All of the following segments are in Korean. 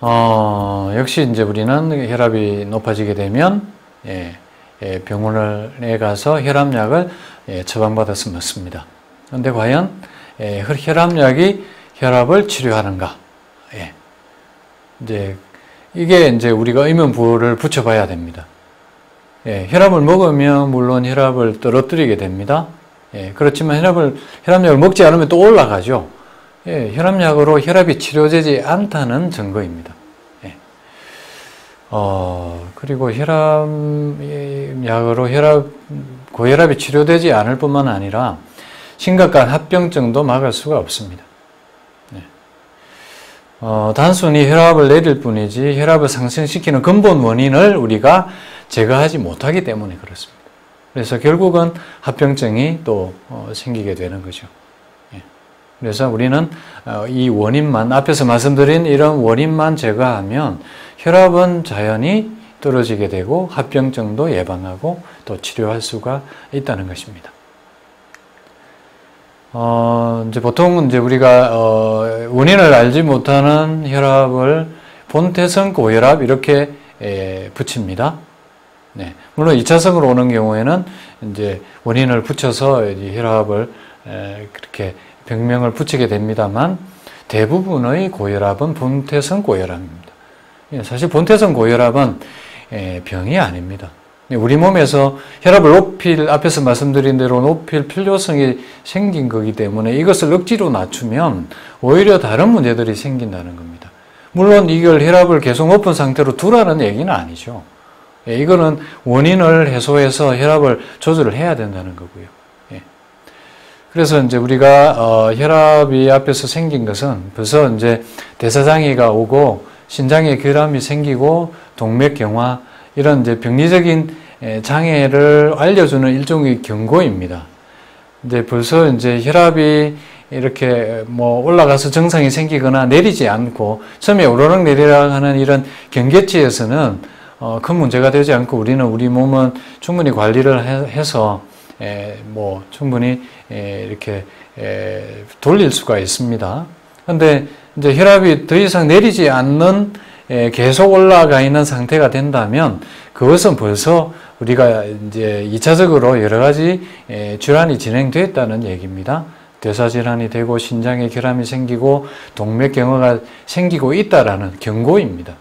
역시 이제 우리는 혈압이 높아지게 되면 병원에 가서 혈압약을 처방받아서 먹습니다. 그런데 과연 혈압약이 혈압을 치료하는가? 이게 이제 우리가 의문부호를 붙여봐야 됩니다. 혈압을 먹으면 물론 혈압을 떨어뜨리게 됩니다. 그렇지만 혈압약을 먹지 않으면 또 올라가죠. 혈압약으로 혈압이 치료되지 않다는 증거입니다. 그리고 혈압약으로 고혈압이 치료되지 않을 뿐만 아니라 심각한 합병증도 막을 수가 없습니다. 단순히 혈압을 내릴 뿐이지 혈압을 상승시키는 근본 원인을 우리가 제거하지 못하기 때문에 그렇습니다. 그래서 결국은 합병증이 또 생기게 되는 거죠. 그래서 우리는 이 원인만, 앞에서 말씀드린 이런 원인만 제거하면 혈압은 자연히 떨어지게 되고 합병증도 예방하고 또 치료할 수가 있다는 것입니다. 보통 우리가 원인을 알지 못하는 혈압을 본태성 고혈압 이렇게 붙입니다. 물론 2차성으로 오는 경우에는 이제 원인을 붙여서 혈압을 그렇게 병명을 붙이게 됩니다만 대부분의 고혈압은 본태성 고혈압입니다. 사실 본태성 고혈압은 병이 아닙니다. 우리 몸에서 혈압을 앞에서 말씀드린 대로 높일 필요성이 생긴 거기 때문에 이것을 억지로 낮추면 오히려 다른 문제들이 생긴다는 겁니다. 물론 이걸 혈압을 계속 높은 상태로 두라는 얘기는 아니죠. 이거는 원인을 해소해서 혈압을 조절을 해야 된다는 거고요. 그래서 이제 우리가 혈압이 앞에서 생긴 것은 벌써 이제 대사장애가 오고 신장에 결함이 생기고 동맥경화 이런 이제 병리적인 장애를 알려주는 일종의 경고입니다. 이제 벌써 이제 혈압이 이렇게 올라가서 정상이 생기거나 내리지 않고 처음에 오르락 내리락 하는 이런 경계치에서는 큰 문제가 되지 않고 우리 몸은 충분히 관리를 해서 충분히 이렇게 돌릴 수가 있습니다. 그런데 이제 혈압이 더 이상 내리지 않는 계속 올라가 있는 상태가 된다면 그것은 벌써 우리가 이제 2차적으로 여러 가지 질환이 진행됐다는 얘기입니다. 대사질환이 되고 신장에 결함이 생기고 동맥경화가 생기고 있다라는 경고입니다.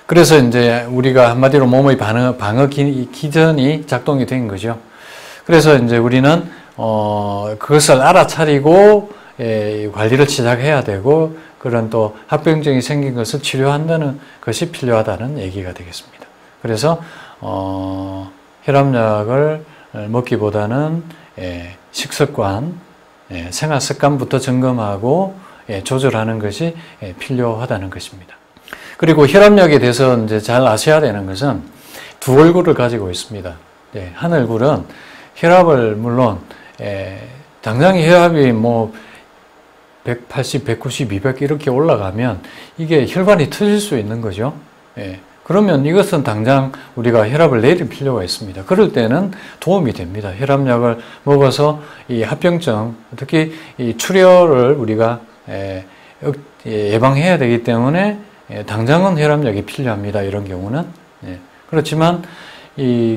그래서 이제 우리가 한마디로 몸의 방어 기전이 작동이 된 거죠. 그래서 이제 우리는 그것을 알아차리고 관리를 시작해야 되고 그런 또 합병증이 생긴 것을 치료한다는 것이 필요하다는 얘기가 되겠습니다. 그래서 혈압약을 먹기보다는 식습관, 생활습관부터 점검하고 조절하는 것이 필요하다는 것입니다. 그리고 혈압약에 대해서 이제 잘 아셔야 되는 것은 두 얼굴을 가지고 있습니다. 한 얼굴은 혈압을 물론 당장의 혈압이 180, 190, 200 이렇게 올라가면 이게 혈관이 터질 수 있는 거죠. 그러면 이것은 당장 우리가 혈압을 내릴 필요가 있습니다. 그럴 때는 도움이 됩니다. 혈압약을 먹어서 이 합병증, 특히 이 출혈을 우리가 예방해야 되기 때문에 당장은 혈압약이 필요합니다. 이런 경우는. 그렇지만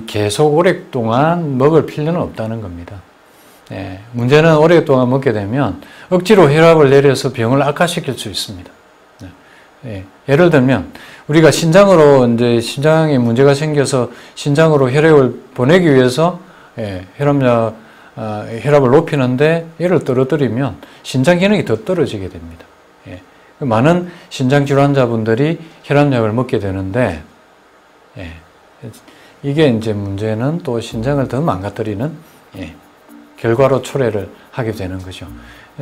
계속 오랫동안 먹을 필요는 없다는 겁니다. 문제는 오랫동안 먹게 되면 억지로 혈압을 내려서 병을 악화시킬 수 있습니다. 예를 들면 우리가 신장에 문제가 생겨서 신장으로 혈액을 보내기 위해서 혈압을 높이는데 얘를 떨어뜨리면 신장 기능이 더 떨어지게 됩니다. 많은 신장 질환자분들이 혈압약을 먹게 되는데 이게 이제 문제는 또 신장을 더 망가뜨리는 결과로 초래를 하게 되는 거죠.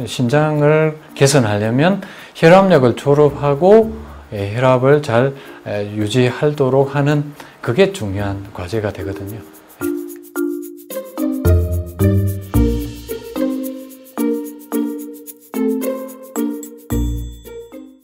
신장을 개선하려면 혈압약을 졸업하고 혈압을 잘 유지하도록 하는 그게 중요한 과제가 되거든요.